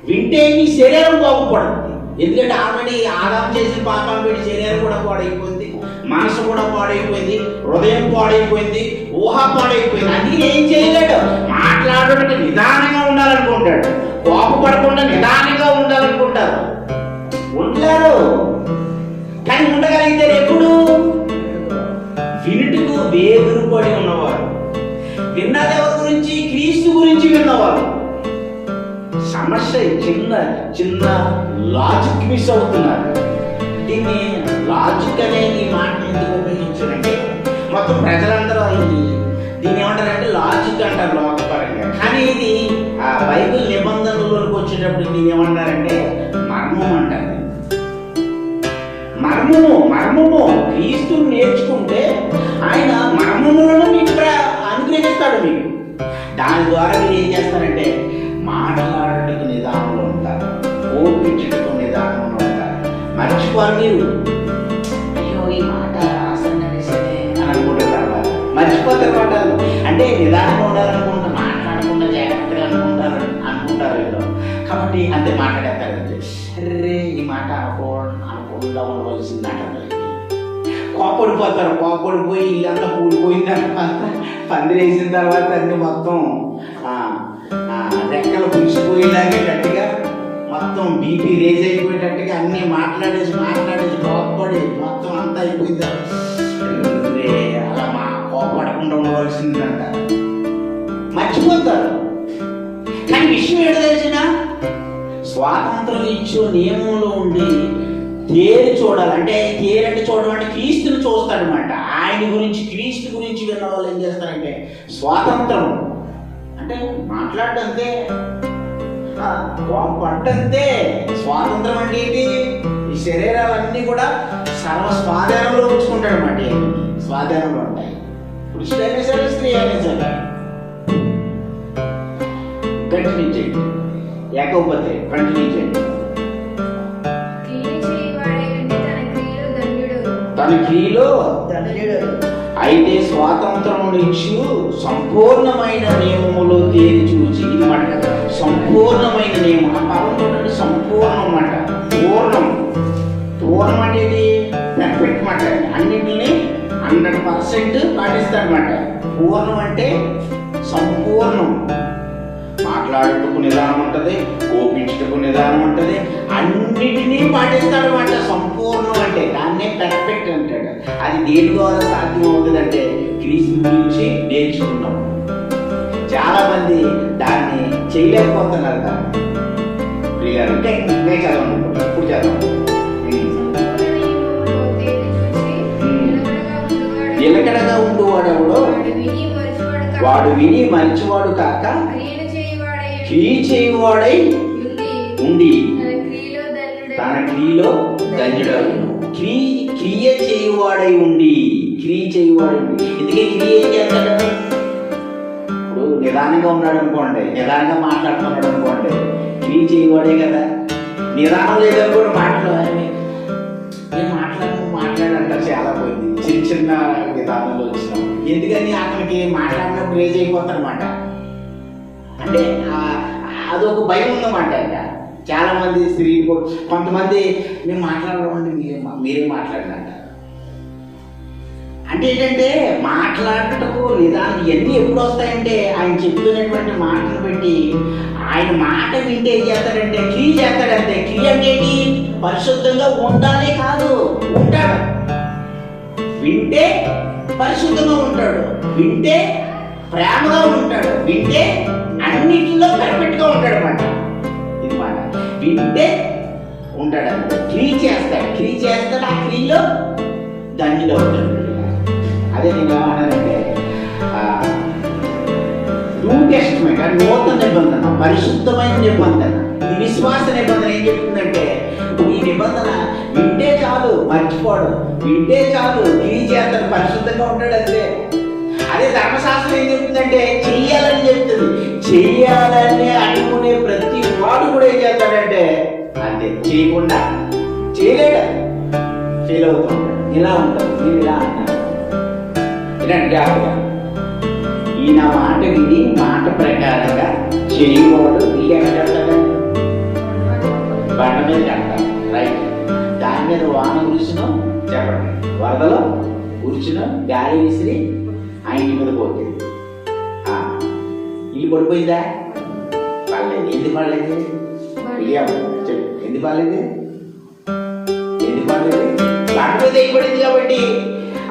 వింటే నీ శరీరం బాగుపడుతుంది. ఎందుకంటే ఆల్రెడీ ఆదాం చేసిన పాపం వీడి శరీరం కూడా పాడైపోయింది, మనసు కూడా పాడైపోయింది, హృదయం పాడైపోయింది, ఊహ పాడైపోయింది. అది ఏం చేయలేడు. మాట్లాడడానికి నిదానంగా ఉండాలనుకుంటాడు, కోపపడకుండా నిదానంగా ఉండాలనుకుంటారు. ఉండలేరు. కానీ ఉండగలిగితే ఎప్పుడు వినుటకు వేగురు పడి ఉన్నవారు, విన్నదెవరి గురించి? క్రీస్తు గురించి విన్నవారు. సమస్య చిన్న చిన్న లాజిక్ మిస్ అవుతున్నారు. దీన్ని లాజిక్ అనే ఈ మాటను ఎందుకు ఉపయోగించారంటే మొత్తం ప్రజలందరూ దీన్ని ఏమంటారంటే లాజిక్ అంటారు లోకపరంగా. కానీ ఇది ఆ బైబిల్ నిబంధనలలోకి వచ్చేటప్పుడు దీన్ని ఏమంటారంటే మర్మం అంటారు. మర్మము క్రీస్తుని నేర్చుకుంటే ఆయన మర్మములను మీకు అనుగ్రహిస్తాడు. మీకు దాని ద్వారా మీరు ఏం చేస్తారంటే మాట్లాడటకు నిదానంలో ఉంటారు, ఓపించటకు నిదానంలో ఉంటారు. మర్చిపోరు మీరు. అయ్యో ఈ మాట రాసండి సరే అని అనుకుంటారు. తర్వాత మర్చిపోతారు మాటలు. అంటే నిదానంగా ఉండాలనుకుంటారు, మాట్లాడకుండా జాగ్రత్తగా అనుకుంటారు వీళ్ళు. కాబట్టి అంతే మాట్లాడేస్తారు. అరే ఈ మాట అనుకోకుండా ఉండవలసింది అంటారు. కోపడిపోతారు. కోపడిపోయి ఇల్లంతా కూలిపోయిన తర్వాత పందిరేసిన తర్వాత అన్ని మొత్తం రెక్కలు పులిసిపోయేలాగేటట్టుగా మొత్తం బీపీ రేజ్ అయిపోయేటట్టుగా అన్నీ మాట్లాడేసి కోపపడి మొత్తం అంతా అయిపోయింది. అలా కోపడకుండా ఉండవలసిందంట. మర్చిపోతారు. కానీ విషయం ఏంటో తెలిసిన స్వాతంత్రం ఇచ్చే నియమంలో ఉండి తేరి చూడాలి. అంటే తేరంటే చూడడం అంటే క్రీస్తుని చూస్తాడనమాట. ఆయన గురించి క్రీస్తు గురించి విన్న వాళ్ళు ఏం చేస్తారంటే స్వాతంత్రం అంటే మాట్లాడంతే, పడ్డంతే. స్వాతంత్రం అంటే ఏంటి? ఈ శరీరాలన్నీ కూడా సర్వ స్వాధీనంలో ఉంచుకుంటాడు అనమాట. స్వాధీనంలో ఉంటాయి. పురుషుడైనా సరే, స్త్రీ అయినా సరే. కంటిన్యూ చేయండి. ఏకపోతే కంటిన్యూ చేయండి. తన క్రియలో అయితే స్వాతంత్రమునిచ్చు సంపూర్ణమైన నియమములో తేరి చూచి, ఇది మాట సంపూర్ణమైన నియమం. ఆ పదం చూడండి, సంపూర్ణం మాట. పూర్ణం అంటే ఇది పర్ఫెక్ట్ మాట. అన్నింటినీ 100% పాటిస్తాడనమాట. పూర్ణం అంటే సంపూర్ణం. మాట్లాడటకు నిదానం ఉంటుంది, కోపించటకు నిదానం ఉంటుంది, అన్నిటినీ పాటిస్తాడనమాట. సంపూర్ణం అంటే దాన్నే పర్ఫెక్ట్ అంటాడు. అది దేని ద్వారా సాధ్యం అవుతుంది అంటే క్రీస్తు గురించి నేర్చుకున్నాం. చాలా మంది దాన్ని చేయలేకపోతున్నారు. దాన్ని నేను చదవను, ఇప్పుడు చదవండి. నిలకడగా ఉండువాడెవడో వాడు విని మంచివాడు కాక క్రియ చేయువాడై ఉండి తన క్రియలో ధన్యుడవును. క్రియ చేయువాడై ఉండి ఎందుకే క్రియ ఏం చేస్తాడు? ఇప్పుడు నిదానంగా ఉన్నాడు అనుకోండి, నిదానంగా మాట్లాడుతున్నాడు అనుకోండి, క్రియ చేయువాడే కదా. నిదానం లేదని కూడా మాట్లాడంటారు. చాలా పోయింది. చిన్న విధానంలో వచ్చినాం. ఎందుకని అతనికి మాట్లాడినప్పుడు రేజ్ అయిపోతారు అన్నమాట. అంటే అదొక భయం ఉందన్నమాట. ఇంకా చాలా మంది స్త్రీలు, కొంతమంది మేము మాట్లాడడం అంటే మీరే మాట్లాడాలంట. అంటే ఏంటంటే మాట్లాడటకు నిదానం ఇవన్నీ ఎప్పుడు వస్తాయంటే ఆయన చెప్తున్నటువంటి మాటలు పెట్టి ఆయన మాట వింటే ఏం చేస్తాడంటే క్రియ చేస్తాడంటే. క్రియ అంటే పరిశుద్ధంగా ఉండాలి కాదు, ఉంటాడు. వింటే పరిశుద్ధంగా ఉంటాడు, వింటే ప్రేమగా ఉంటాడు, వింటే అన్నిటిలో పర్ఫెక్ట్గా ఉంటాడు అన్నమాట. ఇది మాట వింటే ఉంటాడు. క్రియ చేస్తాడు, ఆ క్రియలో ధన్యులో ఉంటాడు. అదే నేను ఏమన్నానంటే న్యూ టెస్టమెంట్ అంటే నూతన నిబంధన, పరిశుద్ధమైన నిబంధన. ఇది విశ్వాస నిబంధన. ఏం చెప్తుందంటే ఈ నిబంధన వింటే చాలు, మర్చిపోడు, వింటే చాలు, క్రియ చేస్తాడు, పరిశుద్ధంగా ఉంటాడు అంతే. అదే ధర్మశాస్త్రం ఏం చెప్తుందంటే చెయ్యాలని చెప్తుంది. చెయ్యాలని అనుకునే ప్రతి వాడు కూడా ఏం చేస్తాడంటే అంతే, చేయకుండా చేయలేడు, ఫెయిల్ అవుతూ ఉంటాడు. ఇలా ఉంటాడు. నేను ఇలా అన్నాను, ఇలాంటి జాగ్రత్తగా ఈయన మాట విని మాట ప్రకారంగా చేయవాడు వీళ్ళు ఎక్కడ మీద కడతారు, రైట్. దాని మీద వాన కురిసిన చెప్పండి, వరదలో కురిసిన గాలి విసిరి ఆ ఇంటి మీద పోతుంది. ఇల్లు పడిపోయిందా? పడలేదు. ఎందుకు పడలేదు? చెప్పు, ఎందుకు పడలేదు? ఎందుకు పడలేదు? బండ మీద వేయబడింది కాబట్టి.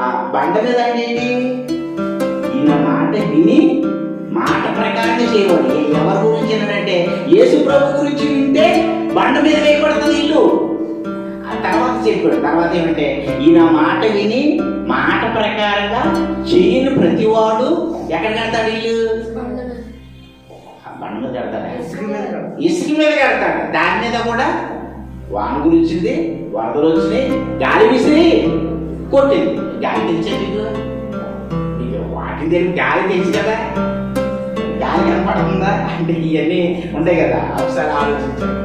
ఆ బండ మీద అంటే ఏంటి? ఈయన మాట విని మాట ప్రకారంగా చేయవాలి. ఎవరి గురించి అంటే యేసు ప్రభు గురించి వింటే బండ మీద వేయబడుతుంది ఇల్లు. ఆ తర్వాత చెప్పాడు, తర్వాత ఏమంటే ఈయన మాట విని మాట ప్రకారంగా చేయని ప్రతివాడు ఎక్కడ కడతాడు? ఇల్లు బండ మీద కడతాడు, ఇసుక మీద కడతాడు. దాని మీద కూడా వాన గురించింది, వరదలు వచ్చినాయి, గాలి విసిరి కొట్టింది. గాలి తెలిసేది నీకు వాటి దగ్గర గాలి తెలిసి కదా, గాలి కనపడుతుందా అంటే ఇవన్నీ ఉంటాయి కదా. ఒకసారి ఆలోచించాను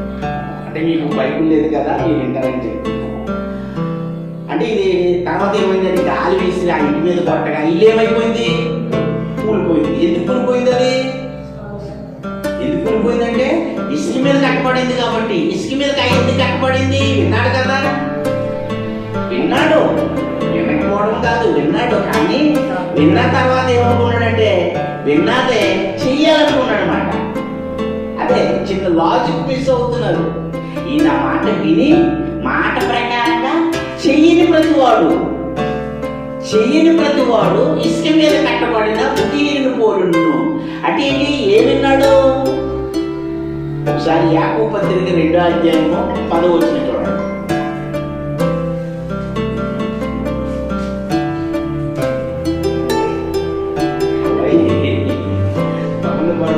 అంటే మీకు బైబుల్ లేదు కదా, మీరు వింటారని చెప్పి. అంటే ఇది తర్వాత ఏమైందంటే గాలి వేసి ఆ ఇంటి మీద కొట్టగా ఇల్లు ఏమైపోయింది? కూలిపోయింది. ఎందుకు కూలిపోయింది? అది ఎందుకు కూలిపోయిందంటే ఇసుక మీద కట్టబడింది కాబట్టి. ఇసుక మీద ఎందుకు కట్టబడింది? విన్నాడు కదా, విన్నాడు, వినకపోవడం కాదు, విన్నాడు. కానీ విన్న తర్వాత ఏమనుకున్నాడంటే విన్నాదే చెయ్యాలనుకున్నాడు అనమాట. అదే చిన్న లాజిక్ మిస్ అవుతున్నారు. ఈయన మాట విని మాట ప్రకారంగా చెయ్యని ప్రతివాడు ఇసుక మీద కట్టబడిన ఉదీరును పోలును. అంటే ఏంటి? ఏమిన్నాడు? ఒకసారి యాకోబు పత్రిక 2వ అధ్యాయము 10వ వచనం చూడండి.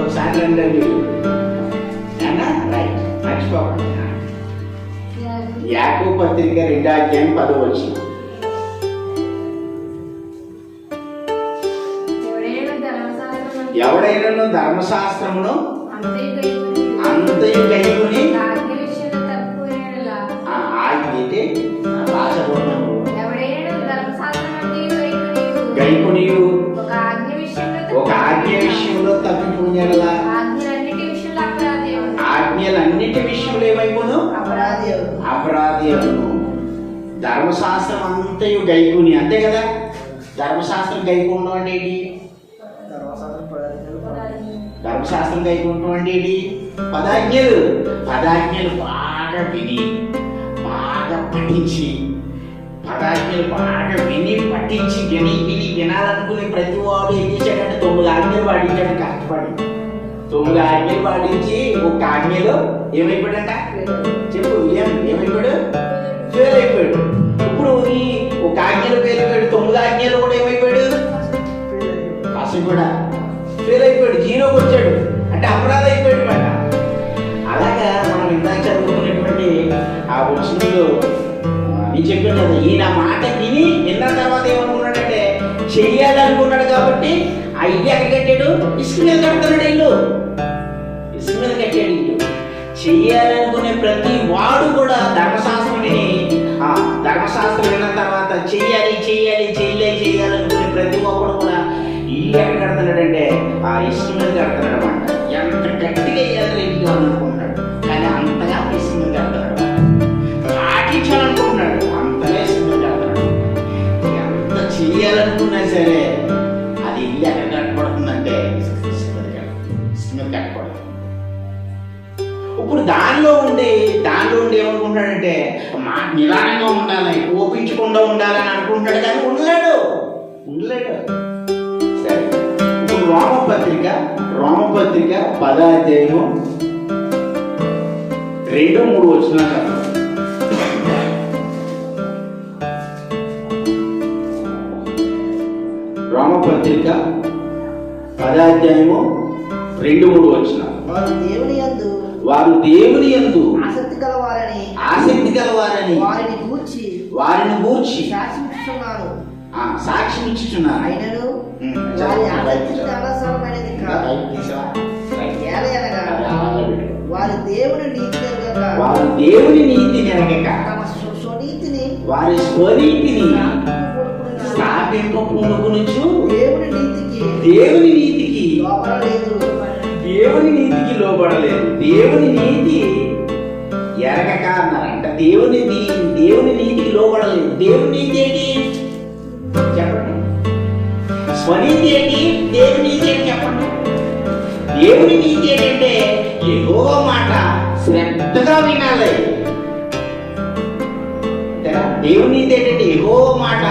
ఒకసారి రండి రైట్, మర్చిపోకండి. యాకోబు పత్రిక 2వ అధ్యాయం 10వ వచనం. ఎవడైనా ధర్మశాస్త్రమును అంతయు గైకొని గైకొని ఒక ఆజ్ఞ విషయంలో తప్పిపోయినలా ఆజ్ఞలన్నిటి విషయంలో ఏమైపోను? అపరాధి అవును. ధర్మశాస్త్రం అంతయు గైకొని, అంతే కదా. ధర్మశాస్త్రం గైకొనడం అంటే ఏంటి? ధర్మశాస్త్రం గైకొనడం అంటే ఏంటి? 10 ఆజ్ఞలు. 10 ఆజ్ఞలు బాగా విని బాగా పఠించి, 10 ఆజ్ఞలు బాగా విని పఠించి వినాలనుకునే ప్రతి వాడు ఏం చేశాడంటే 9 ఆజ్ఞలు పాటించాడు. కష్టపడి 9 ఆజ్ఞలు పాటించి ఒక ఆజ్ఞలో ఏమైపోయాడంట? చెప్పు, ఏమైపోయాడు? ఫెయిల్ అయిపోయాడు. ఇప్పుడు ఈ ఒక ఆజ్ఞలో ఫెయిల్ అయిపోయాడు, 9 ఆజ్ఞలు కూడా ఏమైపోయాడు? అసలు కూడా ఫెయిల్ అయిపోయాడు, జీరోకి వచ్చాడు. అంటే అపరాధం అయిపోయాడు అన్నమాట. అలాగా మనం ఇందాక చదువుకున్నటువంటి ఆ వచనంలో నేను చెప్పాను కదా, ఈయన మాట విని విన్న తర్వాత ఏమనుకున్నాడంటే చెయ్యాలనుకున్నాడు కాబట్టి ఆ ఇల్లు ఎక్కడ కట్టాడు? ఇసుక మీద కడుతున్నాడు. ఇల్లు ఇసుక మీద కట్టాడు. ఇల్లు చెయ్యాలనుకునే ప్రతి వాడు కూడా ధర్మశాస్త్రం విని ధర్మశాస్త్రం విన్న తర్వాత చేయాలనుకునే ప్రతి ఒక్కడు కూడా ఇల్లు ఎక్కడ కడుతున్నాడంటే ఆ ఇసుక మీద కడుతున్నాడు అనమాట. ఎంత గట్టిగా వేయాలి ఇల్లు అనుకుంటున్నాడు, కానీ అంతగా ఇసుక మీద కడుతున్నాడు. పాటించాలనుకుంటున్నాడు, అంతగా ఇసుక మీద కడుతున్నాడు. ఎంత చెయ్యాలనుకున్నా సరే అది ఇల్లు ఎక్కడ కట్టబడుతుందంటే ఇసుక మీద కట్టబడుతుంది. ఇప్పుడు దానిలో ఉండి ఏమనుకుంటాడంటే నిదానంగా ఉండాలి, కోపించకుండా ఉండాలని అనుకుంటాడు, కానీ ఉండలేడు. సరే, ఇప్పుడు రోమపత్రిక 10వ అధ్యాయము 2-3 వచనాలు. రోమపత్రిక 10వ అధ్యాయము 2-3 వచనాలు. వారు దేవుని యందు ఆసక్తి గలవారని వారిని గూర్చి సాక్ష్యం ఇచ్చుచున్నారు. వారు దేవుని నీతి నెరగక వారి స్వనీతిని స్థాపింపకుండుకొనుచు దేవుని నీతికి లోబడలేదు. దేవుని నీతి ఎరగక దేవుని నీతికి లోబడలేదు. దేవుని నీతి ఏంటి చెప్పండి? స్వనీతి ఏంటి? దేవుని నీతి ఏంటి చెప్పండి? దేవుని నీతి ఏంటంటే యెహోవా మాట శ్రద్ధగా వినాలి. దేవుని నీతి ఏంటంటే యెహోవా మాట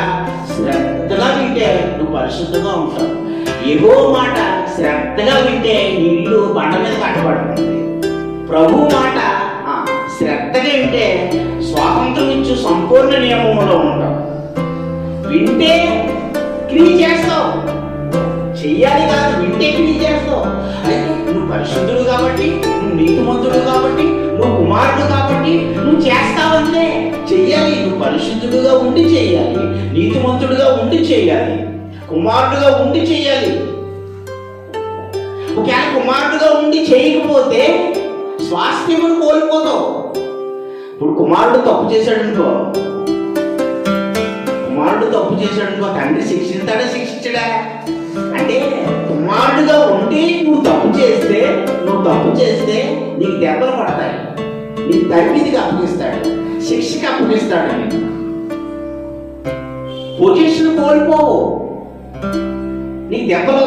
శ్రద్ధగా వింటే నువ్వు పరిశుద్ధంగా ఉంటావు. యెహోవా మాట శ్రద్ధగా వింటే నీ ఇల్లు బండ మీద కట్టబడుతుంది. ప్రభు మాట శ్రద్ధగా వింటే స్వాతంత్రం ఇచ్చు సంపూర్ణ నియమంలో ఉంటావు. వింటే క్రియ చేస్తావు, చెయ్యాలి కాదు, వింటే క్రియ చేస్తావు. అయితే నువ్వు పరిశుద్ధుడు కాబట్టి, నువ్వు నీతిమంతుడు కాబట్టి, నువ్వు కుమారుడు కాబట్టి నువ్వు చేస్తావంటే చెయ్యాలి. నువ్వు పరిశుద్ధుడుగా ఉండి చెయ్యాలి, నీతిమంతుడుగా ఉండి చెయ్యాలి, కుమారుడుగా ఉండి చెయ్యాలి. ఒకవేళ కుమారుడుగా ఉండి చేయకపోతే స్వాస్థ్యమును కోల్పోతావు. ఇప్పుడు కుమారుడు తప్పు చేశాడనుకో, తండ్రి శిక్షిస్తాడా శిక్షించడా? అంటే కుమారుడుగా ఉండి నువ్వు తప్పు చేస్తే నీకు దెబ్బలు పడతాయి, నీకు తల్లిదికి అప్పగిస్తాడు, శిక్షకి అప్పగిస్తాడు, నీకు పొజిషన్ కోల్పోవు, నీకు దెబ్బలు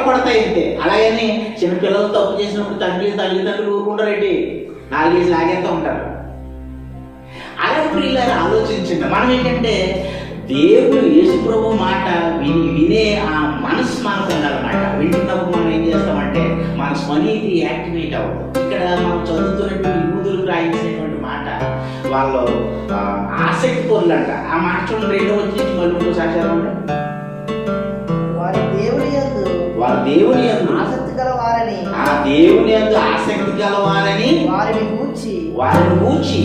పడతాయి అంతే. అలాగని చిన్నపిల్లలు తప్పు చేసినప్పుడు తల్లిదండ్రులు ఊరుకుంటారేంటి? 4 ఏళ్ళు లాగేస్తూ ఉంటారు. అలాగే ప్రియులారా ఆలోచించండి. మనం ఏంటంటే దేవుడు యేసు ప్రభు మాట వినే ఆ మనసు మనకు ఉండాలన్నమాట. వింటున్నప్పుడు మనం ఏం చేస్తామంటే మన స్వనీతి యాక్టివేట్ అవ్వదు. ఇక్కడ మనం చదువుతున్నటువంటి యూదులకు రాయించినటువంటి మాట వాళ్ళు ఆసక్తి పరులు అంట. ఆ మాట చూడండి, 2వ వచనం మళ్ళీ సాక్షాత్కారం వారు దేవుని యందు ఆసక్తి గలవారని, ఆ దేవుని యందు ఆసక్తి గలవారని వారిని గూర్చి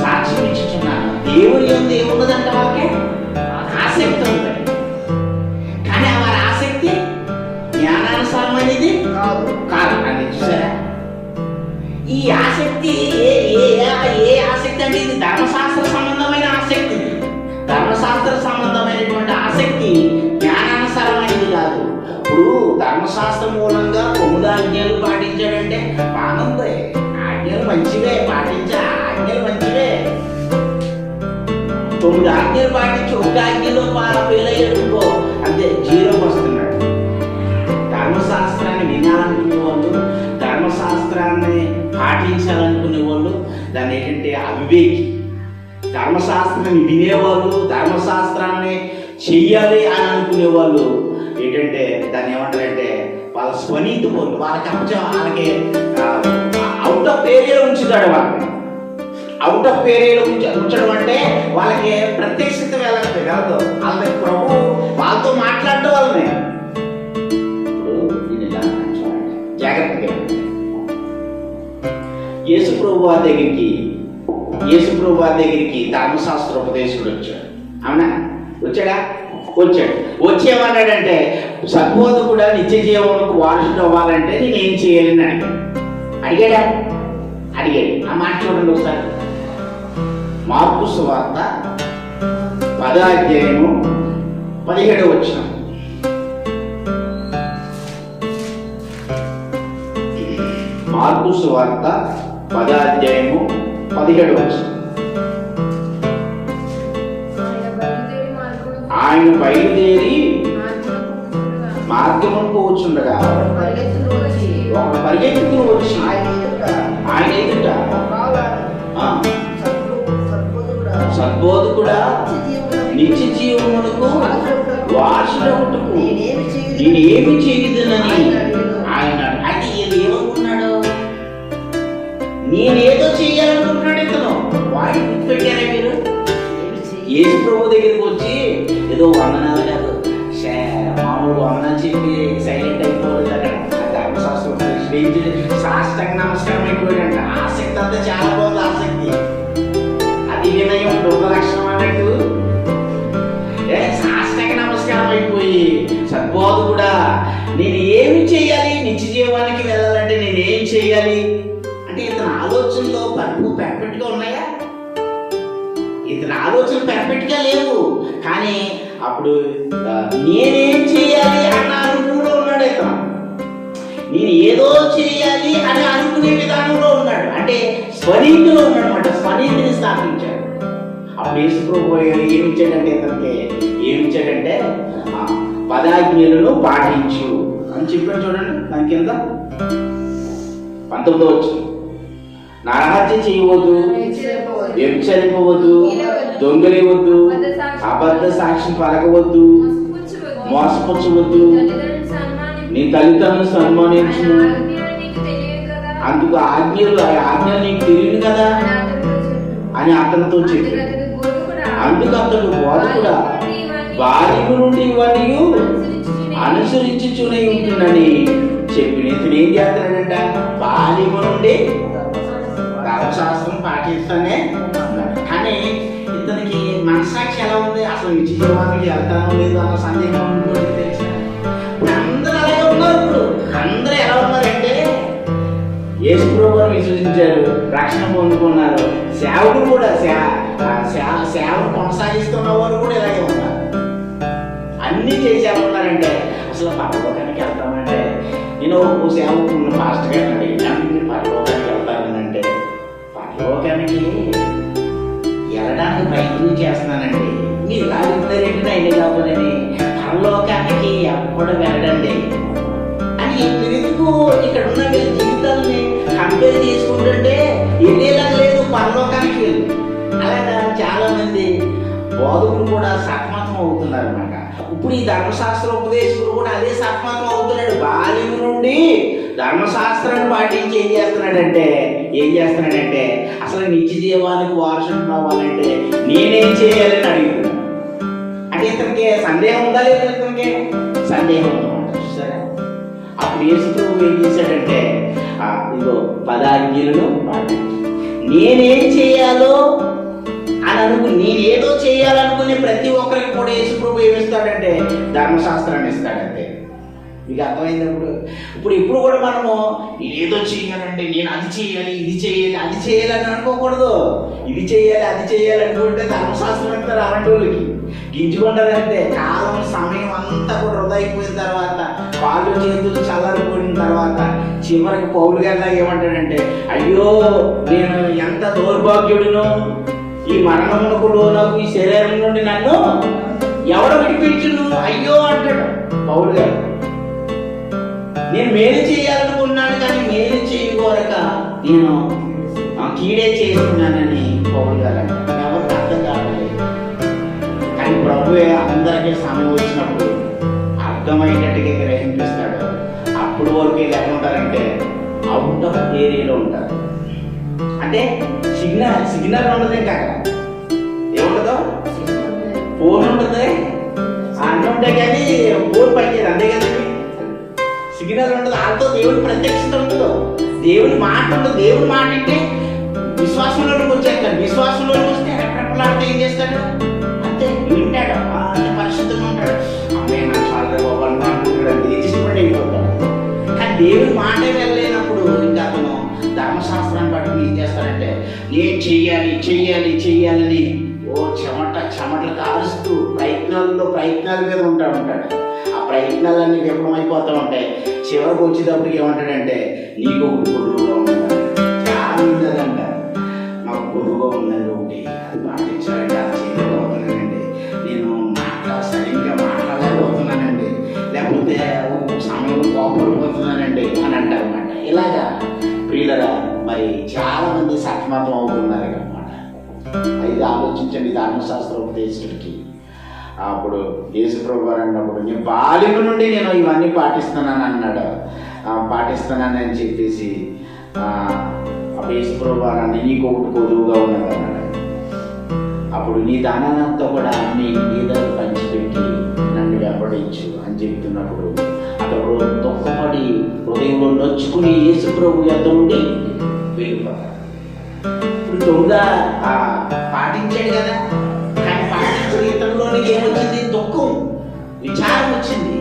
సాక్ష్యం ఇచ్చుచున్నారు. దేవుని యందు ఏమున్నదంట? వాళ్ళకి ఆసక్తి ఉంది, కానీ వారి ఆసక్తి జ్ఞానానుసారమైనది కాదు. అని చూసారా? ఈ ఆసక్తి ఏ ఆసక్తి అంటే ఇది ధర్మశాస్త్ర సంబంధమైన ఆసక్తి. ధర్మశాస్త్ర సంబంధమైనటువంటి ఆసక్తి జ్ఞానానుసారమైనది కాదు. ఇప్పుడు ధర్మశాస్త్రం మూలంగా 9 ఆజ్ఞలు పాటించాడంటే బాగుంది, ఆజ్ఞలు మంచివే, ఆజ్ఞలు మంచివే. 9 ఆజ్ఞలు పాటించి 1 ఆజ్ఞలో ఫెయిల్ అయ్యాడుకో అంతే, 0కి వస్తున్నాడు. ధర్మశాస్త్రాన్ని వినాలనుకునే వాళ్ళు, ధర్మశాస్త్రాన్ని పాటించాలనుకునే వాళ్ళు దాన్ని ఏంటంటే అవివేకి. ధర్మశాస్త్రాన్ని వినేవాళ్ళు, ధర్మశాస్త్రాన్ని చెయ్యాలి అని అనుకునే వాళ్ళు ఏంటంటే దాన్ని ఏమంటారంటే వాళ్ళ స్వనీతి పనులు. వాళ్ళకి అవుట్ ఆఫ్ ఏరియాలో ఉంచుతాడు. వాళ్ళని అవుట్ ఆఫ్ ఏరియాలో ఉంచడం అంటే వాళ్ళకి ప్రత్యక్షత వెళ్ళదు. వాళ్ళకి ప్రభు వాళ్ళతో మాట్లాడటం వాళ్ళని. ఇప్పుడు నేను ఇలా చూడండి జాగ్రత్తగా, యేసు ప్రభు వారి దగ్గరికి ధర్మశాస్త్ర ఉపదేశకుడు వచ్చాడు. అవునా? వచ్చాడు. వచ్చేమన్నాడంటే సద్బోధకుడా నిత్య జీవమునకు వారసుడు అవ్వాలంటే నేను ఏం చేయాలని అడిగాడు. ఆ మాట చూడండి ఒకసారి. మార్కు సువార్త 10వ అధ్యాయము 17వ వచనం. మార్కు సువార్త 10వ అధ్యాయము 17వ వచనం. ఆయన బయలుదేరి మార్గమును పోవచ్చుండగా ఒకడు పరిగెత్తుకుని వచ్చి ఆయన ఎదుట సద్బోధకుడా నిత్య జీవమునకు వారసుడగుటకు నేనేమి చేయదనని ఆయన. అంటే ఏమనుకున్నాడు? నేనేదో చేయాలనుకుంటున్నాడు. ఇతను వాడిని గుర్తుపెట్టారా మీరు? యేసు ప్రభు దగ్గరికి వచ్చి ఏదో వందనాలు కాదు, మామూలు వందనాలు చెప్పి సైలెంట్ అయిపోలేదు. అక్కడ ధర్మశాస్త్రం సాష్టాంగ నమస్కారం అయిపోయాడంట. ఆసక్తి అంతా చాలా బాగుంది. ఆసక్తి అది వినయం దొంగ లక్షణం అన్నట్టు సాష్టాంగ నమస్కారం అయిపోయి సద్బోధకుడా నేను ఏమి చేయాలి, నిత్య జీవానికి వెళ్ళాలంటే నేను ఏం చేయాలి అంటే ఇతని ఆలోచనలో పర్ఫెక్ట్ గా ఉన్నాయా? ఇతని ఆలోచనలు పర్ఫెక్ట్ గా లేవు. కానీ అప్పుడు నేనేం చేయాలి అన్న అనుకునే ఉన్నాడు. ఇతను నేను ఏదో చేయాలి అని అనుకునే విధానంలో ఉన్నాడు. అంటే స్వనీతిలో ఉన్నాడనమాట. స్వనీతిని స్థాపించాడు. అప్పుడు యేసు ప్రభు ఏమిచ్చాడంటే ఇతనికి ఏమిచ్చాడంటే 10 ఆజ్ఞలను పాటించు అని చెప్పాడు. చూడండి దాని కింద 19వ వచనం, నరహత్య చేయవద్దు, వ్యభిచరింపవద్దు, దొంగలేవద్దు, అబద్ధ సాక్ష్యం పలకవద్దు, మోసపుచ్చవద్దు, నీ తల్లిదండ్రులను సన్మానించు, అందుకు ఆజ్ఞలు నీకు తెలియదు కదా అని అతనితో చెప్పాడు. అందుకు అతడు బోధకుడా బాల్యము నుండి ఇవన్నీ అనుసరించుచునే ఉంటుందని చెప్పి ఇతను ఏం చేస్తాడంట, బాల్యము నుండి ధర్మశాస్త్రం పాటిస్తానే ఉన్నాడు. కానీ ఇతనికి మనసాక్షి ఎలా ఉంది, అసలు నిత్య జీవానికి వెళ్తానో లేదు అన్న సందేహం ఉంటుంది. తెలిసిన అందరూ అలాగే ఉన్నారు. ఇప్పుడు అందరూ ఎలా ఉన్నారంటే యేసు ప్రభువుని విశ్వసించారు, రక్షణ పొందుకున్నారు. సేవకులు కూడా సేవను కొనసాగిస్తున్న వారు కూడా ఇలాగే ఉన్నారు. అన్నీ చేసి ఎలా ఉన్నారంటే అసలు పరలోకానికి వెళ్తామంటే, నేను ఓ సేవకున్న పాస్టర్ గారిని అడిగాను, మీరు పరలోకానికి వెళ్తానంటే పరలోకానికి వెళ్ళడానికి ప్రయత్నం చేస్తున్నానండి. మీరు ఇలా చెప్తారేంటి అయినా కాకపోతే పరలోకానికి ఎప్పుడు వెళ్ళడండి అని ఎందుకు ఇక్కడ ఉన్న వీళ్ళ జీవితాలని కంపేర్ చేసుకుంటుంటే వెళ్ళేలా లేదు, పరలోకానికి వెళ్ళి. అలాగా చాలా మంది బోధకులు కూడా సతమతం అవుతున్నారు అన్నమాట. ఇప్పుడు ఈ ధర్మశాస్త్ర ఉపదేశకుడు కూడా అదే సతమతం అవుతున్నాడు. బాల్యం నుండి ధర్మశాస్త్రాన్ని పాటించి ఏం చేస్తున్నాడంటే అసలు నిత్య జీవానికి వారసుడు అవ్వాలంటే నేనేం చేయాలని అడుగుతున్నాను. అంటే ఇతనికి సందేహం ఉందా లేదు? ఇతనికి సందేహం ఉందన్నమాట. సరే, అప్పుడు యేసు ప్రభువు ఏం చేశాడంటే ఇదిగో 10 ఆజ్ఞలను పాటించు, నేనేం చేయాలో అని నేనేదో చేయాలనుకునే ప్రతి ఒక్కరికి కూడా యేసు ప్రభు ఏమిస్తాడంటే ధర్మశాస్త్రాన్ని ఇస్తాడంటే. మీకు అర్థమైనప్పుడు ఇప్పుడు కూడా మనము నేనేదో చేయాలండి, నేను అది చేయాలి, ఇది చేయాలి, అది చేయాలని అనుకోకూడదు. ఇది చేయాలి, అది చేయాలి అనుకుంటే ధర్మశాస్త్రం ఇస్తారు అలాంటి వాళ్ళకి. గింజుకుంటారంటే కాలం సమయం అంతా కూడా వృధా అయిపోయిన తర్వాత, కాళ్ళు చేతులు చల్లారిపోయిన తర్వాత చివరికి పౌలు గారిలా ఏమంటాడంటే, అయ్యో నేను ఎంత దౌర్భాగ్యుడును, ఈ మరణమునకు లోనకు ఈ శరీరం నుండి నన్ను ఎవడు విడిపించును అయ్యో అంటాడు పౌలు గారు. నేను మేలు చేయాలనుకున్నాను కానీ మేలు చేయకూడక నేను కీడే చేస్తున్నానని పౌలు గారు అంటారు. ఎవరికి అర్థం కావట్లేదు. కానీ ప్రభువే అందరికీ సమయం వచ్చినప్పుడు అర్థమయ్యేటట్టుగా గ్రహింపిస్తాడు. అప్పుడు వరకు ఎలా ఉంటారంటే అవుట్ ఆఫ్ ఏరియాలో ఉంటారు. అంటే సిగ్నల్ ఉండదు, ఇంకా ఏముండదు, ఫోన్ ఉంటుంది, అన్నీ ఉంటాయి కానీ ఫోన్ పనిచేయదు. అంతే కదండి, సిగ్నల్ ఉండదు. వాళ్ళతో దేవుడి ప్రత్యక్షత ఉండదు, దేవుడి మాట ఉండదు. దేవుడి మాట అంటే విశ్వాసంలోకి వచ్చేస్తాడు. విశ్వాసంలోకి వస్తే ఎక్కడెక్కలాడితే ఏం చేస్తాడు, అంతే వింటాడు, అంతే పరిశుద్ధంగా ఉంటాడు. అమ్మాయి నాకు చాలా బాబు అనుకుంటాడు, రిజిస్ట్మెంట్ అయిపోతాడు. కానీ దేవుడి మాటే వెళ్ళలేనప్పుడు ఇంకా అతను ధర్మశాస్త్రాన్ని పట్టుకుని ఏం చేస్తాడంటే నేను చెయ్యాలని చెమటలు కారుస్తూ ప్రయత్నాల మీద ఉంటాడు. ఆ ప్రయత్నాలన్నీ విఫలమైపోతూ ఉంటాయి. చివరికి వచ్చేటప్పటికి ఏమంటాడంటే నీకు ఒక గురువుగా ఉన్నాడు. చాలా మంది అదంటారు, మాకు గురువుగా ఉందండి, ఒకటి అది పాటించాలంటే అది చేయలేకపోతున్నానండి, నేను సరిగ్గా మాట్లాడలేకపోతున్నానండి, లేకపోతే సమయం కోపడిపోతున్నానండి అని అంటారు అన్నమాట. ఇలాగా ప్రియులరా మరి చాలా మంది సతమతం అవుతున్నారు అన్నమాట. అయితే ఆలోచించండి, ధర్మశాస్త్ర ఉపదేశకుడికి అప్పుడు యేసు ప్రభు గారు అన్నప్పుడు నేను బాల్యం నుండి నేను ఇవన్నీ పాటిస్తున్నానని చెప్పేసి అప్పుడు యేసు ప్రభు గారు అన్న నీకు ఒకటి కొదువుగా ఉన్నది అన్నాడు. అప్పుడు నీ దానానంతా కూడా నీ దగ్గర పంచిపెట్టి నన్ను వెంబడించు అని చెప్తున్నప్పుడు అతడు దుఃఖపడి హృదయంలో నొచ్చుకుని యేసు ప్రభు యొద్ద ఉండి వెళ్ళిపోతాడు. ఇప్పుడు తొందర పాటించాడు కదా, కానీ పాటించిన ఇతరులోనికి ఏమొచ్చింది, దుఃఖం, విచారం వచ్చింది.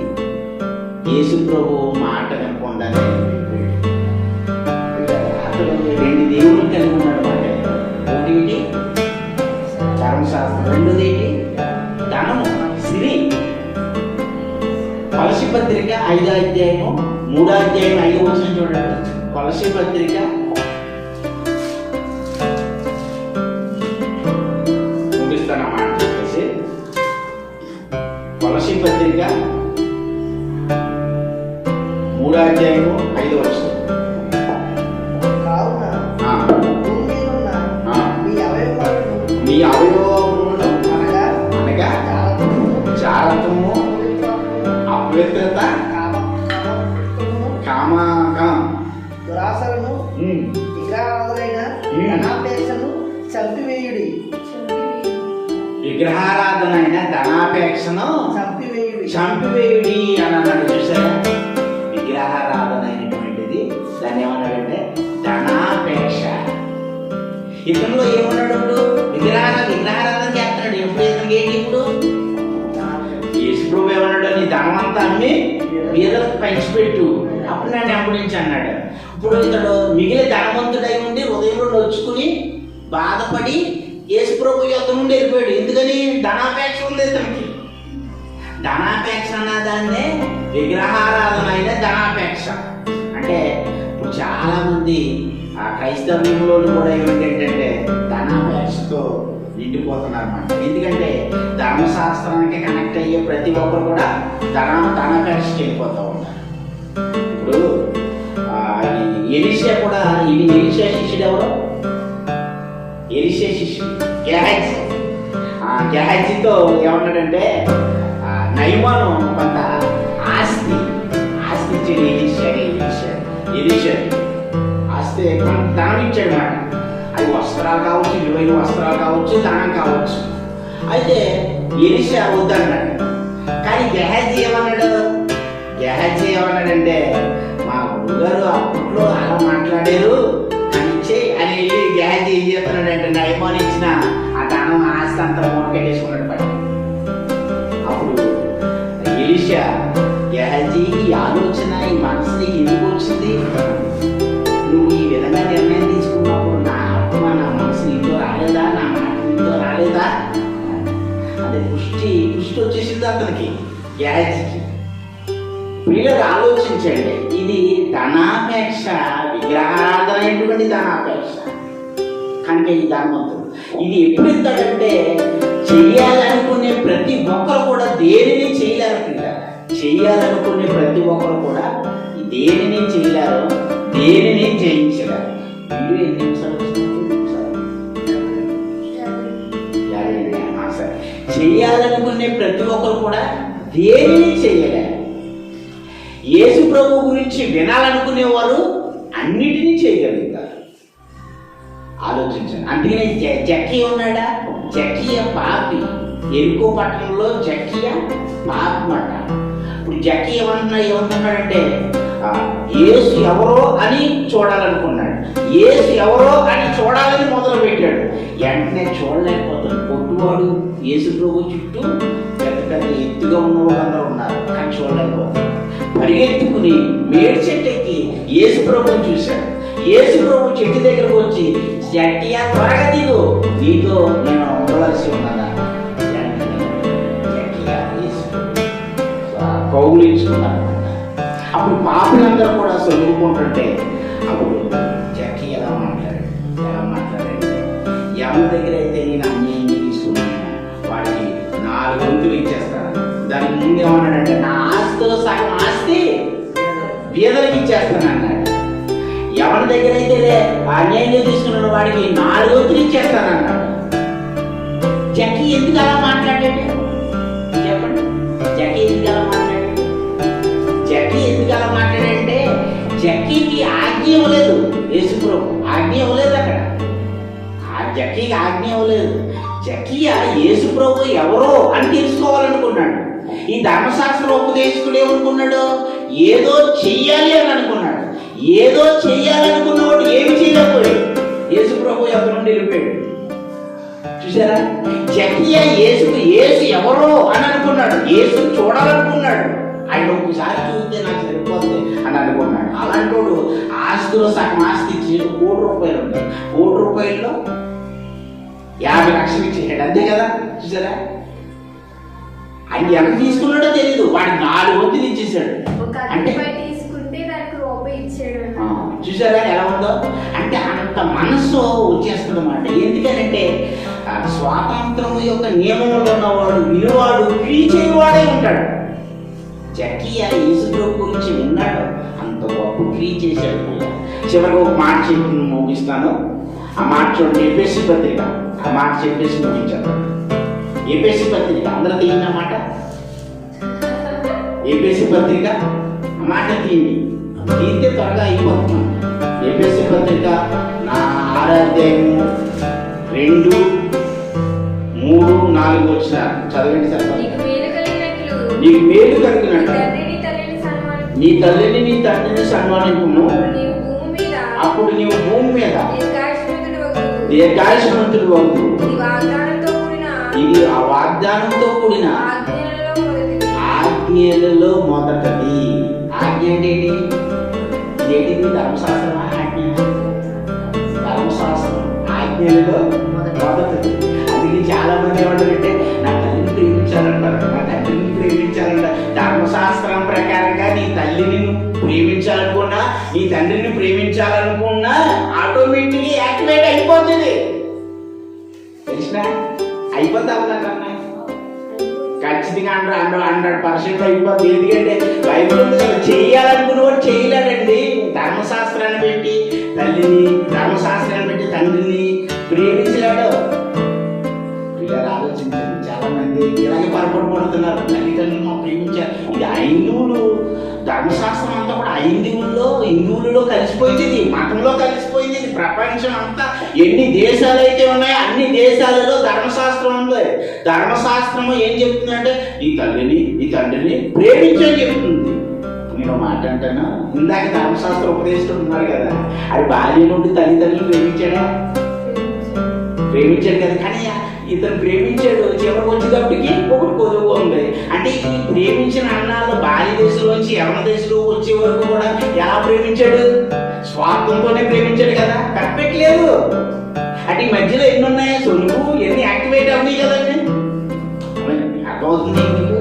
యేసు ప్రభు మాట వినకుండానే అతడు 2 దేవుళ్ళు కలిగి ఉన్నాడు మాట. ఒకటి ధర్మశాస్త్రం, రెండోది ఏంటి, ధనము, సిరి. కొలసీ పత్రిక 5వ అధ్యాయము 3వ అధ్యాయం 5వ వచనం చూడండి. కొలసీ పత్రిక అవయవములను అనగా అనగా జారత్వము, అపవిత్రత, కామకం, దురాశలను, విగ్రహారాధనైన ధనాపేక్షను చంపివేయుడి. విగ్రహారాధన అయిన ధనాపేక్షను చంపివేయుడి అని అన్నాడు. చూసారా, విగ్రహారాధన అయినటువంటిది దాన్ని ఏమన్నాడంటే ధనాపేక్ష. ఇతనిలో ఏమన్నాడు? ఇప్పుడు విగ్రహారాధన చేస్తున్నాడు. ఎప్పుడు ఇతనికి ఏంటి? ఇప్పుడు యేసుప్రభు ఏమన్నాడు? నీ ధనమంతా అమ్మి బీదలకు పంచిపెట్టు, అప్పుడు నన్ను వెంబడించి అన్నాడు. ఇప్పుడు ఇతడు మిగిలిన ధనవంతుడై ఉండి హృదయంలో నొచ్చుకుని బాధపడి యేసుప్రభు యొద్ద నుండి వెళ్ళిపోయాడు. ఎందుకని? ధనాపేక్ష ఉంది ఇతనికి. ధనాపేక్ష అన్నదాన్నే విగ్రహారాధన అయిన ధనాపేక్ష అంటే ఇప్పుడు చాలా మంది ఆ క్రైస్తవ్యంలో కూడా ఏమిటంటే ధనాపేక్షతో నిండిపోతున్నారు అన్నమాట. ఎందుకంటే ధర్మశాస్త్రానికి కనెక్ట్ అయ్యే ప్రతి ఒక్కరు కూడా ధనాపేక్షకి వెళ్ళిపోతూ ఉంటారు. ఇప్పుడు ఎలీషా కూడా, ఇది ఎలీషా శిష్యుడు ఎవరు? ఎలీషా శిష్యుడు గెహాజీ. గెహాజీతో ఏమన్నాడంటే నయమాను కొంత ఆస్తి ఇచ్చాడు ఎలీషా ఆస్తి కొంత ధనం ఇచ్చాడు మాట. అది వస్త్రాలు కావచ్చు, విలువైన వస్త్రాలు కావచ్చు, ధనం కావచ్చు. అయితే ఎలీషా వద్దన్నాడు. కానీ గెహాజీ ఏమన్నాడంటే మా గురుగారు అప్పట్లో అలా మాట్లాడారు అని ఇచ్చే అని వెళ్ళి గెహాజీ ఏం చేస్తున్నాడంటే నయమాను ఇచ్చిన ఆ ధనం ఆస్తి అంతా మూటకెట్టేసుకున్నాడు పడి. అప్పుడు ఎలీషా గెహాజీ ఈ ఆలోచన ఈ మనసుని ఎందుకు వచ్చింది? నువ్వు ఈ విధంగా నిర్ణయం తీసుకున్నప్పుడు నా ఆత్మ నా మనసు నీతో రాలేదా? నా మాట నీతో రాలేదా? అదే పుష్టి వచ్చేసింది అతనికి, గెహాజీకి. వీళ్ళకి ఆలోచించండి, ఇది ధనాపేక్ష, విగ్రహారాధనైనటువంటి ధనాపేక్ష కనుక ఈ ధనవంతుడు ఇది ఎప్పుడు ఇస్తాడంటే చెయ్యాలనుకునే ప్రతి ఒక్కరు కూడా దేనిని చేయలేరు. చెయ్యాలనుకునే ప్రతి ఒక్కరు కూడా దేనిని చేయలేరు, దేనిని జయించలేరు. వీడియో ఎన్ని నిమిషాలు చెయ్యాలనుకునే ప్రతి ఒక్కరు కూడా దేనిని చేయలేరు. యేసు ప్రభు గురించి వినాలనుకునేవారు అన్నిటినీ చేయగలుగుతారు. ఆలోచించండి. అందుకనే జక్కయ్య ఉన్నాడా? జక్కయ్య పాపి. ఎరుకో పట్టణంలో జక్కయ్య పాపి మాట. ఇప్పుడు జక్కయ్య ఏమంటున్నాడంటే యేసు ఎవరో అని చూడాలనుకున్నాడు. యేసు ఎవరో అని చూడాలని మొదలు పెట్టాడు. వెంటనే చూడలేకపోతాడు. పొట్టువాడు యేసు ప్రభు చుట్టూ పెద్ద పెద్ద ఎత్తుగా ఉన్న వాళ్ళందరూ ఉన్నారు, కానీ చూడలేకపోతాడు. పరిగెత్తుకుని మేడి చెట్టు ఎక్కి యేసు ప్రభుని చూశాడు. యేసు ప్రభు చెట్టు దగ్గరకు వచ్చి జక్కయ్య త్వరగా దిగు, నీతో నేను ఉండవలసి ఉన్నదా? కౌగులించుకున్నాడు. అప్పుడు పాపులందరూ కూడా చదువుకుంటుంటే అప్పుడు జక్కయ్య ఎలా మాట్లాడంటే ఎవరి దగ్గర అయితే నేను అన్యాయం తీసుకున్నాను వాడికి 4 వంతులు ఇచ్చేస్తాను. దానికి ముందు ఏమన్నాడంటే నా ఆస్తిలో సగం ఆస్తి బీదలకు ఇచ్చేస్తాను అన్నాడు. ఎవరి దగ్గర అయితే అన్యాయంగా తీసుకున్నాడు వాడికి 4 వంతులు ఇచ్చేస్తాను అన్నాడు. జక్కయ్య ఎందుకు అలా మాట్లాడాడు? చెప్పండి, జక్కయ్య ఎందుకు అలా మాట్లాడాడు? జక్కీకి ఆజ్ఞ ఇవ్వలేదు యేసు ప్రభు. ఆజ్ఞ ఇవ్వలేదు అక్కడ. జక్కీకి ఆజ్ఞ ఇవ్వలేదు. జక్కయ్య యేసు ప్రభు ఎవరో అని తెలుసుకోవాలనుకున్నాడు. ఈ ధర్మశాస్త్ర ఉపదేశకుడు ఏమనుకున్నాడు? ఏదో చెయ్యాలి అని అనుకున్నాడు. ఏదో చెయ్యాలనుకున్నవాడు ఏమి చేయలేకపోయాడు. యేసు ప్రభు ఎవరి నుండి వెళ్ళిపోయాడు. చూసారా, జక్కయ్య యేసు ఎవరో అని అనుకున్నాడు. యేసు చూడాలనుకున్నాడు. ఆయన ఒకసారి చూస్తే నాకు సరిపోతుంది అని అనుకున్నాడు. అలాంటి వాడు ఆస్తిలో సగం ఆస్తి ఇచ్చి 1 కోటి రూపాయలు ఉంటాయి. 1 కోటి రూపాయల్లో 50 లక్షలు ఇచ్చేసాడు. అంతే కదా. చూసారా, ఆయన ఎంత తీసుకున్నాడో తెలియదు. వాడు 4 వంతులు ఇచ్చేసాడు. అంటే చూసారా ఎలా ఉందో? అంటే అంత మనస్సు వచ్చేస్తుంది అన్నమాట. ఎందుకనంటే స్వాతంత్రం యొక్క నియమంలో ఉన్నవాడు విలువాడు క్రీచేవాడే ఉంటాడు. జక్కయ్య యేసు ప్రభు గురించి విన్నాడు, అంత గొప్ప క్రియ చేశాడు. చివరికి ఒక మాట చెప్పి ముగిస్తాను. ఆ మాట చూడండి, ఎఫెసీ పత్రిక ఆ మాట చెప్పేసి ముగించాను. ఏపీఎస్సీ పత్రిక అందరూ తీయండి అన్నమాట. ఏపీఎస్సీ పత్రిక ఆ మాట తీయండి, తీస్తే త్వరగా అయిపోతున్నాం. ఏపీఎస్సీ పత్రిక 6వ అధ్యాయము 2, 3, 4 వచ్చిన చదవండి సార్. నీకు మేలు కలిగినట్లు నీ తల్లిని నీ తండ్రిని సన్మానింపుము, అప్పుడు నీవు భూమి మీద దీర్ఘాయుష్మంతుడు అవుతు. ఇది ఆ వాగ్దానంతో కూడిన ఆజ్ఞలలో మొదటిది. ఆజ్ఞ ఏంటి? ధర్మశాస్త్రం. ఆజ్ఞ ధర్మశాస్త్రం ఆజ్ఞలలో మొదటిది. అది చాలా మంది ఏమంటారంటే నా తల్లిని ప్రేమించాలంటారు, నా తండ్రిని ప్రేమించాలంటారు. ధర్మశాస్త్రం ప్రకారంగా నీ తల్లిని ప్రేమించాలనుకున్నా, నీ తండ్రిని ప్రేమించాలనుకున్నా ఆటోమేటిక్గా యాక్టివేట్ అయిపోతుంది. తెలిసిన అయిపోతా ఉన్నాకన్నా ఖచ్చితంగా 100% అయిపోతుంది. ఎందుకంటే బైబిల్ ఉంది కదా, చేయాలనుకున్న వాడు చేయలేడండి. ధర్మశాస్త్రాన్ని పెట్టి తల్లిని, ధర్మశాస్త్రాన్ని పెట్టి తండ్రిని ప్రేమించలేడు. పిల్లలు ఆలోచించండి, చాలా మంది ఇలాగే పొరపాటు పడుతున్నారు. తల్లిదండ్రులను ప్రేమించారు. ఇది హైందువులు, ధర్మశాస్త్రం అంతా కూడా హిందువులలో కలిసిపోయింది, మతంలో కలిసిపోయింది. ప్రపంచం అంతా ఎన్ని దేశాలు అయితే ఉన్నాయో అన్ని దేశాలలో ధర్మశాస్త్రం ఉంది. ధర్మశాస్త్రము ఏం చెప్తుందంటే ఈ తల్లిని ఈ తండ్రిని ప్రేమించని చెప్తుంది. నేను మాట అంటాను, ఇందాక ధర్మశాస్త్ర ఉపదేశకుడు ఉన్నారు కదా, అది బాల్యం నుండి తల్లిదండ్రులు ప్రేమించాడు కదా. కానీ ఇతను ప్రేమించాడు, చివరికి వచ్చేటప్పటికి ఒకటి కొదువుగా ఉంది. అంటే ఈ ప్రేమించిన అన్నాళ్ళు బాల్య దశలోంచి యవన దశలో వచ్చే వరకు కూడా ఎలా ప్రేమించాడు? స్వార్థంతోనే ప్రేమించాడు కదా, కప్పెట్టలేదు. అంటే ఈ మధ్యలో ఎన్ని ఉన్నాయి? సొలుగు ఎన్ని యాక్టివేట్ అవుతాయి కదండి, అర్థమవుతుంది మీకు?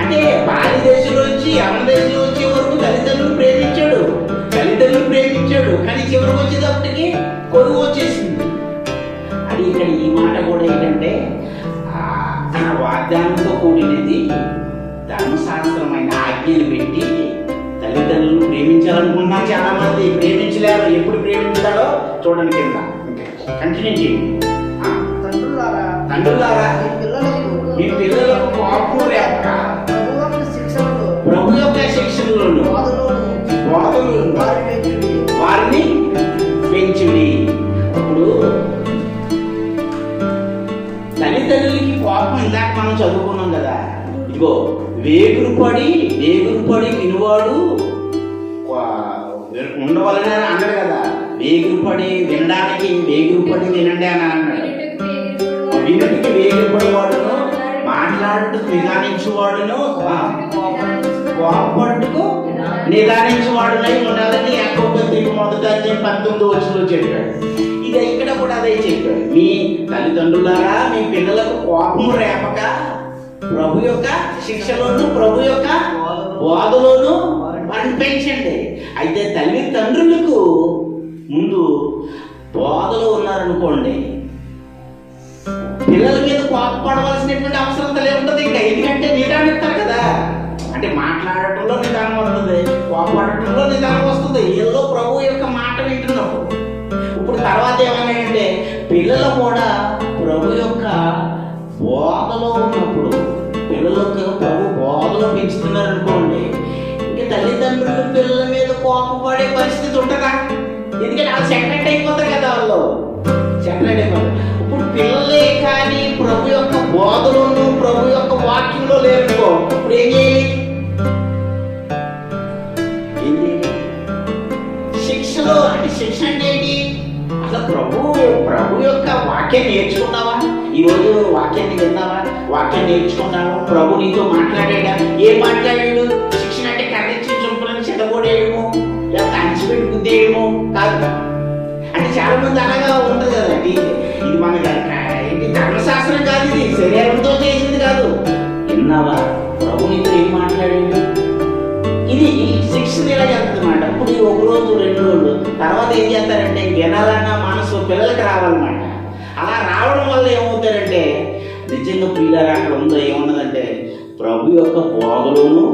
అంటే బాల్య దశలోంచి యవన దశలో వచ్చే వరకు తల్లిదండ్రులు ప్రేమించాడు, కానీ చివరికి వచ్చేటప్పటికి కొదువు వచ్చేసింది. అది ఇక్కడ ఈ మాట కూడా ఏంటంటే వాగ్దానంతో కూడినది. ధర్మశాస్త్రమైన ఆజ్ఞలు పెట్టి తల్లిదండ్రులను ప్రేమించాలనుకున్నా చాలా మంది ప్రేమించలేరు. ఎప్పుడు ప్రేమించాలో చూడండి కింద కంటిన్యూ చేయండి. తండ్రులారా మీ పిల్లలకు కోపం రేపక ప్రభు యొక్క శిక్షణలోను వారిని పెంచుడి. ఇప్పుడు తల్లిదండ్రులకి కోపం ఇందాక మనం చదువుకున్నాం కదా, ఇదిగో వేగురు పడి వినువాడు ఉండవలనే అన్నాడు కదా. వేగురు పడి వినడానికి వినండి అని అన్నాడు. వినుటికి వేగురుపడి వాడును, మాట్లాడుటకు నిదానించువాడును, కోపడుటకు నిదానించువాడునై ఉండాలని యాకోబు పత్రిక 1వ అధ్యాయం 19వ వచనంలో చెప్పాడు. ఇది ఇక్కడ కూడా అదే చెప్పాడు. మీ తల్లిదండ్రులారా మీ పిల్లలకు కోపం రేపక ప్రభు యొక్క శిక్షలోను ప్రభు యొక్క బోధలోను వారిని పెంచండి. అయితే తల్లిదండ్రులకు ముందు బోధలో ఉన్నారనుకోండి, పిల్లల మీద కోపపడవలసినటువంటి అవసరం ఉంటుంది. ఇంకా ఎందుకంటే నిదానిస్తారు కదా, అంటే మాట్లాడటంలో నిదానం వస్తుంది, కోపడటంలో నిదానం వస్తుంది. ఏదో ప్రభు యొక్క మాట వింటున్నప్పుడు. ఇప్పుడు తర్వాత ఏమన్నాయంటే పిల్లలు కూడా ప్రభు యొక్క బోధలో ఉన్నప్పుడు, పిల్లలకు ప్రభు బోధలో పెంచుతున్నారు అనుకోండి, ఇంకా తల్లిదండ్రులు పిల్లల మీద కోపపడే పరిస్థితి ఉంటుందా? ఎందుకంటే వాళ్ళు సెపరేట్ అయిపోతారు కదా, వాళ్ళు సెపరేట్ అయిపోతారు. ఇప్పుడు పిల్లలే కానీ ప్రభు యొక్క బోధలోను ప్రభు యొక్క వాక్యంలో లేరుకో, ఇప్పుడు ఏం చేయాలి? శిక్షలో అంటే శిక్ష అంటే ఏంటి? అసలు ప్రభు యొక్క వాక్యాన్ని నేర్చుకున్నావా? ఈరోజు వాక్యాన్ని విన్నావా? వాక్యాన్ని నేర్చుకున్నావు, ప్రభు నీతో మాట్లాడాడా? ఏం మాట్లాడాడు? శిక్షణ అంటే కర్రెచ్చి చంపులను చెడగొడేయడము, లేకపోతే అణిచిపెట్టి గుద్దేయడము కాదు. అంటే చాలా మంది అలాగా ఉంటుంది కదండి. ఇది మన ఏంటి ధర్మశాస్త్రం కాదు, ఇది శరీరంతో చేసింది కాదు. విన్నావా? ప్రభు నీతో ఏం మాట్లాడాడు? ఇది శిక్షణ ఇలా చేస్తుంది అన్నమాట. ఇప్పుడు ఒక రోజు 2 రోజులు తర్వాత ఏం చేస్తారంటే వినాలన్న మనసు పిల్లలకి రావాలన్నమాట. అలా రావడం వల్ల ఏమవుతారంటే నిజంగా పిల్లలు అక్కడ ఉందో ఏమున్నదంటే ప్రభు యొక్క బోధలోను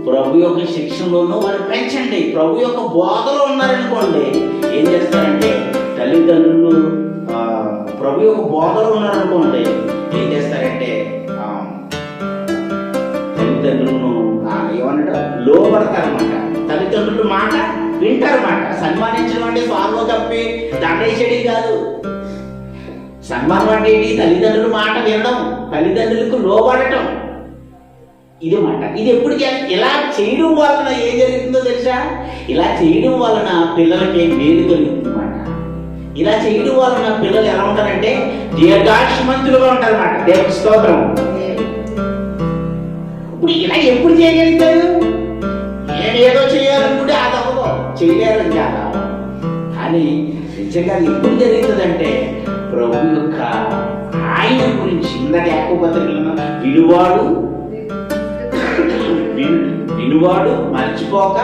ప్రభు యొక్క శిక్షణలోను వారు పెంచండి. ప్రభు యొక్క బోధలో ఉన్నారనుకోండి, ఏం చేస్తారంటే తల్లిదండ్రులు ప్రభు యొక్క బోధలు ఉన్నారనుకోండి, ఏం చేస్తారంటే తల్లిదండ్రులను ఏమన్నట్టు లోపడతారన్నమాట. తల్లిదండ్రుల మాట వింటారన్నమాట. సన్మానించడం అంటే స్వామిలో తప్పి దండేసేది కాదు. సన్మానం అంటే తల్లిదండ్రుల మాట వినడం, తల్లిదండ్రులకు లోబడటం, ఇది మాట. ఇది ఎప్పుడు ఇలా చేయడం వలన ఏం జరుగుతుందో తెలుసా? ఇలా చేయడం వలన పిల్లలకి మేలు కలుగుతుందన్నమాట. ఇలా చేయడం వలన పిల్లలు ఎలా ఉంటారంటే దీర్ఘాయుష్మంతులుగా ఉంటారన్నమాట. దేవుని స్తోత్రం. ఇప్పుడు ఇలా ఎప్పుడు చేయగలుగుతారు? ఏదో చేయాలనుకుంటే అది అవ్వదు, చేయలేరు చాలా. కానీ నిజంగా ఎప్పుడు జరుగుతుందంటే ప్రభు యొక్క ఆయన గురించి ఇందాక యాకోబు పత్రికలో వినువాడు మర్చిపోక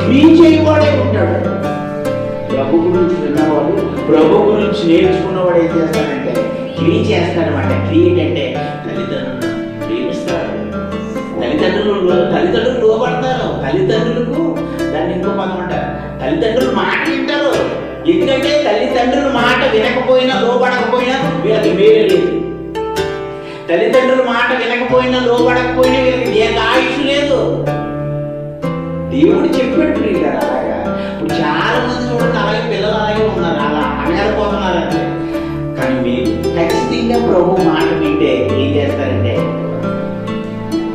క్రియ చేయవాడే ఉంటాడు. ప్రభు గురించి విన్నవాడు, ప్రభు గురించి నేర్చుకున్నవాడు ఏం చేస్తాడంటే క్రియ చేస్తాడనమాట. క్రియేట్ అంటే తల్లిదండ్రులు ప్రేమిస్తాడు, తల్లిదండ్రులు లోపడతారు, తల్లిదండ్రులకు దాన్ని ఇంకో పదం అంటారు, తల్లిదండ్రులు మాట వింటారు. ఎందుకంటే తల్లిదండ్రుల మాట వినకపోయినా లోపడకపోయినా వీళ్ళకి మేలు లేదు. తల్లిదండ్రుల మాట వినకపోయినా లోపడకపోయినా వీళ్ళకి దీర్ఘాయుష్ లేదు. దేవుడు చెప్పాడు కదా అలాగా. ఇప్పుడు చాలా మంది చూడండి అలాగే పిల్లలు అలాగే ఉన్నారు, అలా అనగలిపోతున్నారంటే. కానీ మీరు ఖచ్చితంగా ప్రభు మాట వింటే ఏం చేస్తారంటే,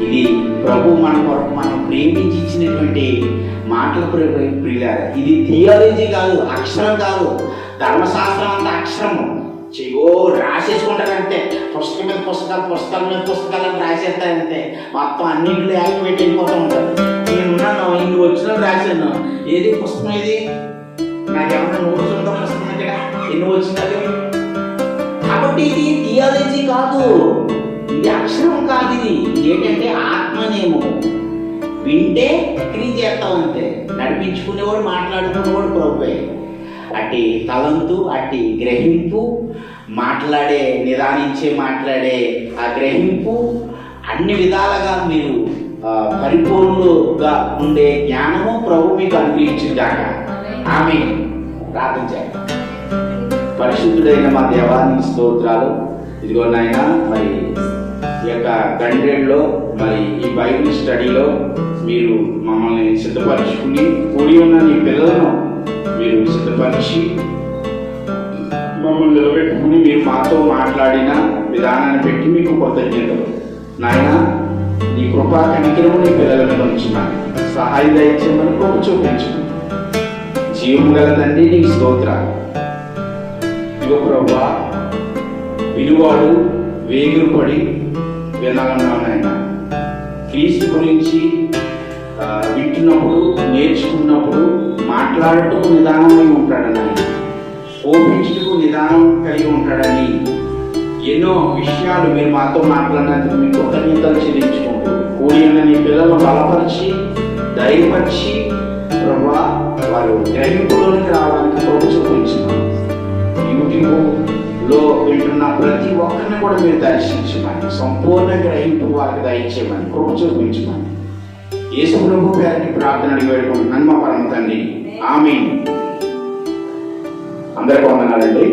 ఇది ప్రభు మన కొరకు మనం ప్రేమించి ఇచ్చినటువంటి మాటల ప్రియులారా. ఇది థియాలజీ కాదు, అక్షరం కాదు. ధర్మశాస్త్రం అంతా అక్షరము రాసేసుకుంటారంటే, పుస్తకం మీద పుస్తకాల మీద పుస్తకాలను రాసేస్తారంటే మొత్తం అన్నింటిలో యాక్టివేట్ అయిపోతూ ఉంటారు. నేనున్నాను, ఇన్ని వచ్చిన రాశాను, ఏది పుస్తకం ఇది నాకేమన్నా నోట్స్ ఉందో పుస్తకం దగ్గర ఎన్ని వచ్చినది. కాబట్టి ఇది థియాలజీ కాదు, ఇది అక్షరం కాదు. ఇది ఏంటంటే ఆత్మనేమో. వింటే క్రియ చేస్తాం అంతే. నడిపించుకునేవాడు మాట్లాడుకునేవాడు ప్రభువే. అట్టి తలంతు, అట్టి గ్రహింపు, మాట్లాడే ఆ గ్రహింపు అన్ని విధాలుగా మీరు పరిపూర్ణులుగా ఉండే జ్ఞానము ప్రభు మీకు అనుగ్రహించుగాక. ఆమె ప్రార్థన చేయాలి. పరిశుద్ధుడైన మా దేవానికి స్తోత్రాలు. ఇదిగో నాయన, మరి ఈ యొక్క గండ్రేడ్లో మరి ఈ బైబిల్ స్టడీలో మీరు మమ్మల్ని సిద్ధపరచుకుని కూడి ఉన్న నీ పిల్లలను మీరు సిద్ధపరిచి మమ్మల్ని నిలబెట్టుకుని మీరు మాతో మాట్లాడిన విధానాన్ని పెట్టి మీకు కృతజ్ఞతలు. నాయన, నీ కృపా కనికరము నీ పిల్లలను ఉంచున్నాను. సహాయ దయచేయమని కృప చూపించుకుని జీవము గల తండ్రి నీకు స్తోత్రాలు. ఇగో ప్రభువా, వినువాడు వేగులు పడి వినాలన్నావు నాయన. క్రీస్తు గురించి వింటున్నప్పుడు, నేర్చుకున్నప్పుడు మాట్లాడటం నిదానమై ఉంటాడు నాయన, కోపించుటకు నిదానం కలిగి ఉంటాడని ఎన్నో విషయాలు మీరు మాతో మాట్లాడినందుకు మీ కృతజ్ఞతలు చెల్లించుకుంటూ కూడి ఉన్న నీ పిల్లలను బలపరిచి ధైర్యపరిచి ప్రభువా వారు గ్రహింపులోనికి రావడానికి ప్రభు చూపించున్నాను. యూట్యూబ్లో వింటున్న ప్రతి ఒక్కరిని కూడా మీరు దర్శించమని, సంపూర్ణ గ్రహింపు వారికి దయచేయమని ప్రభు చూపించమని యేసు ప్రభు గారికి ప్రార్థన అడిగి వేడుకుంటున్నాను మా పరమ తండ్రి. ఆమేన్. అందరికీ వందనాలండి.